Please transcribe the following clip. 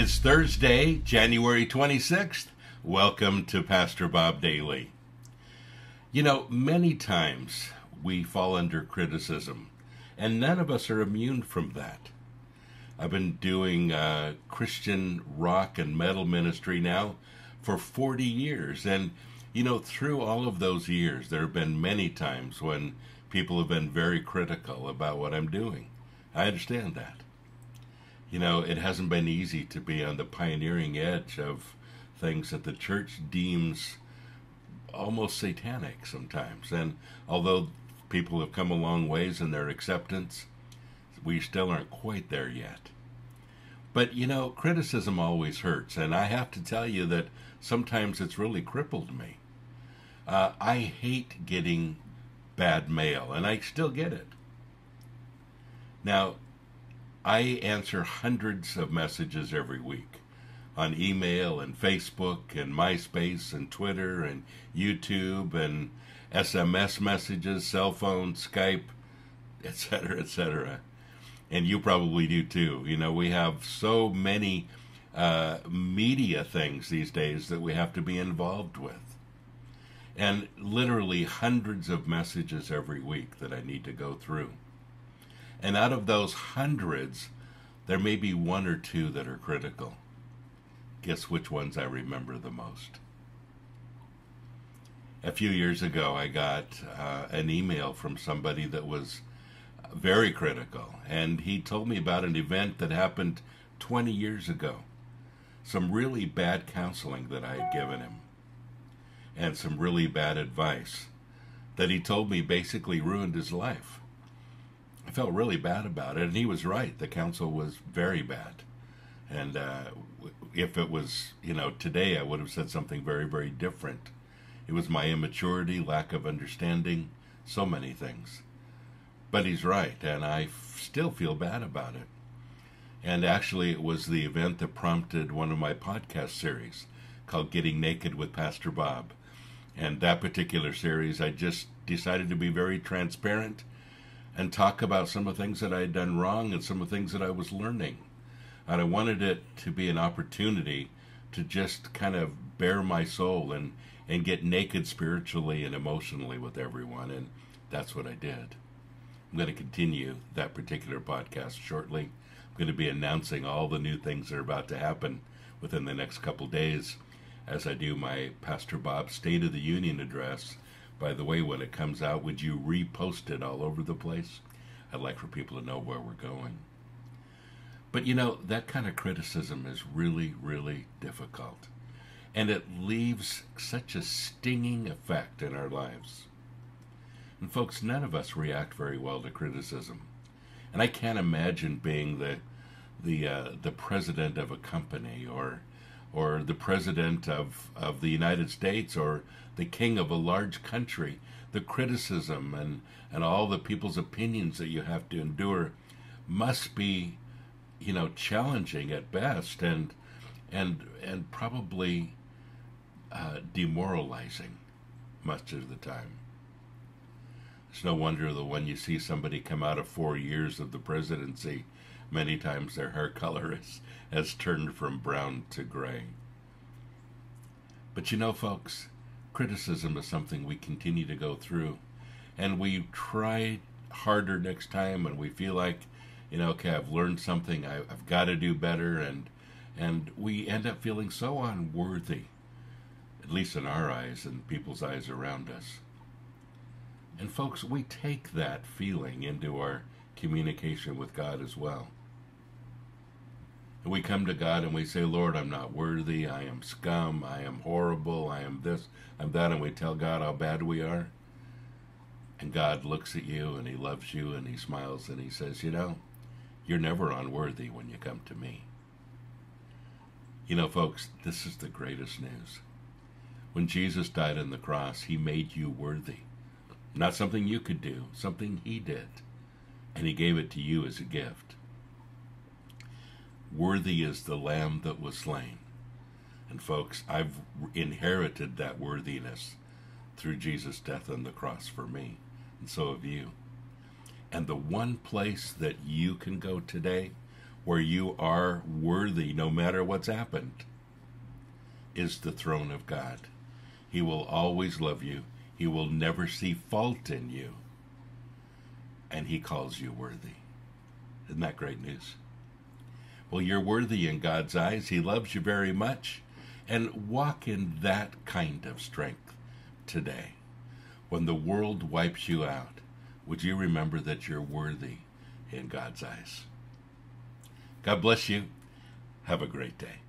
It's Thursday, January 26th. Welcome to Pastor Bob Daily. You know, many times we fall under criticism, and none of us are immune from that. I've been doing Christian rock and metal ministry now for 40 years, and you know, through all of those years, there have been many times when people have been very critical about what I'm doing. I understand that. You know, it hasn't been easy to be on the pioneering edge of things that the church deems almost satanic sometimes. And although people have come a long ways in their acceptance, we still aren't quite there yet. But, you know, criticism always hurts. And I have to tell you that sometimes it's really crippled me. I hate getting bad mail, and I still get it. Now, I answer hundreds of messages every week on email and Facebook and MySpace and Twitter and YouTube and SMS messages, cell phone, Skype, etc., etc. And you probably do too. You know, we have so many media things these days that we have to be involved with. And literally hundreds of messages every week that I need to go through. And out of those hundreds, there may be one or two that are critical. Guess which ones I remember the most? A few years ago, I got an email from somebody that was very critical. And he told me about an event that happened 20 years ago. Some really bad counseling that I had given him. And some really bad advice that he told me basically ruined his life. I felt really bad about it, and he was right. The counsel was very bad. And if it was, you know, today, I would have said something very, very different. It was my immaturity, lack of understanding, so many things. But he's right, and I still feel bad about it. And actually, it was the event that prompted one of my podcast series called Getting Naked with Pastor Bob. And that particular series, I just decided to be very transparent and talk about some of the things that I had done wrong and some of the things that I was learning. And I wanted it to be an opportunity to just kind of bare my soul and get naked spiritually and emotionally with everyone. And that's what I did. I'm going to continue that particular podcast shortly. I'm going to be announcing all the new things that are about to happen within the next couple days as I do my Pastor Bob State of the Union address. By the way, when it comes out, would you repost it all over the place? I'd like for people to know where we're going. But you know, that kind of criticism is really, really difficult. And it leaves such a stinging effect in our lives. And folks, none of us react very well to criticism. And I can't imagine being the president of a company or the president of the United States or the king of a large country. The criticism and all the people's opinions that you have to endure must be, you know, challenging at best and probably demoralizing much of the time. It's no wonder that when you see somebody come out of 4 years of the presidency, many times their hair color has turned from brown to gray. But you know, folks, criticism is something we continue to go through. And we try harder next time when we feel like, you know, okay, I've learned something, I've got to do better. And we end up feeling so unworthy, at least in our eyes and people's eyes around us. And folks, we take that feeling into our communication with God as well. And we come to God and we say, Lord, I'm not worthy, I am scum, I am horrible, I am this, I'm that, and we tell God how bad we are. And God looks at you and he loves you and he smiles and he says, you know, you're never unworthy when you come to me. You know, folks, this is the greatest news. When Jesus died on the cross, he made you worthy. Not something you could do, something he did. And he gave it to you as a gift. Worthy is the Lamb that was slain. And folks, I've inherited that worthiness through Jesus' death on the cross for me. And so have you. And the one place that you can go today where you are worthy no matter what's happened, is the throne of God. He will always love you. He will never see fault in you. And he calls you worthy. Isn't that great news? Well, you're worthy in God's eyes. He loves you very much. And walk in that kind of strength today. When the world wipes you out, would you remember that you're worthy in God's eyes? God bless you. Have a great day.